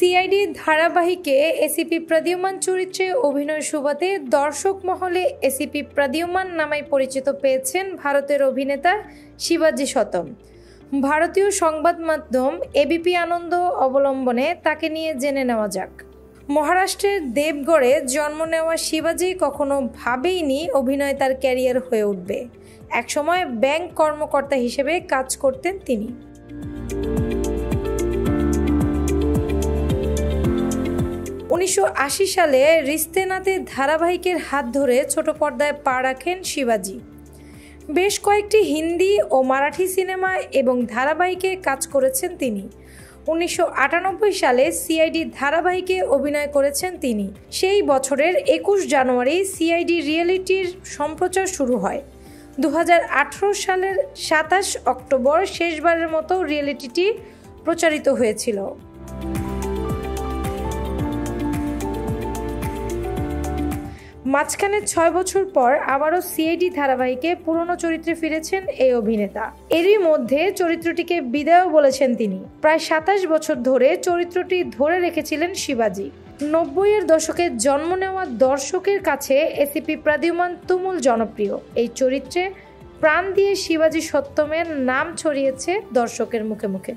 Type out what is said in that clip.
CID ধারাবাহিকে ACP Pradyumna চরিত্রে অভিনয় সুবাদে দর্শক মহলে এসিপি প্রদ্যুম্ন নামে পরিচিত পেয়েছেন ভারতের অভিনেতা শিবাজি সতম। ভারতীয় সংবাদ মাধ্যম এবিপি আনন্দ অবলম্বনে তাকে নিয়ে জেনে নেওয়া যাক। মহারাষ্ট্রের দেবগড়ে জন্ম নেওয়া শিবাজি কখনো ভাবেইনি অভিনয় তার ক্যারিয়ার হয়ে উঠবে। একসময় ব্যাংক কর্মকর্তা হিসেবে কাজ করতেন তিনি। 1980 সালে রিস্তে নাতে ধারাবাহিকের হাত ধরে ছোট পর্দায় পা রাখেন শিবাজি। বেশ কয়েকটি হিন্দি ও মারাঠি সিনেমা এবং ধারাবাহিকে কাজ করেছেন তিনি। 1998 সালে সিআইডি ধারাবাহিকে অভিনয় করেছেন তিনি। সেই বছরের 21 জানুয়ারি সিআইডি রিয়েলিটির সম্প্রচার শুরু হয়। 2018 সালের 27 অক্টোবর শেষবারের মতো রিয়েলিটিটি প্রচারিত হয়েছিল। মাঝখানে 6 বছর পর আবারও সিআইডি ধারাবাহিকে পুরনো চরিত্রে ফিরেছেন এই অভিনেতা। এরই মধ্যে চরিত্রটিকে বিদায়ও বলেছেন তিনি। প্রায় 27 বছর ধরে চরিত্রটি ধরে রেখেছিলেন শিবাজি। 90-এর দশকে জন্ম নেওয়া দর্শকের কাছে এসিপি প্রদ্যুম্ন তুমুল জনপ্রিয়। এই চরিত্রে প্রাণ দিয়ে শিবাজি সত্যমের নাম ছড়িয়েছে দর্শকের মুখে মুখে।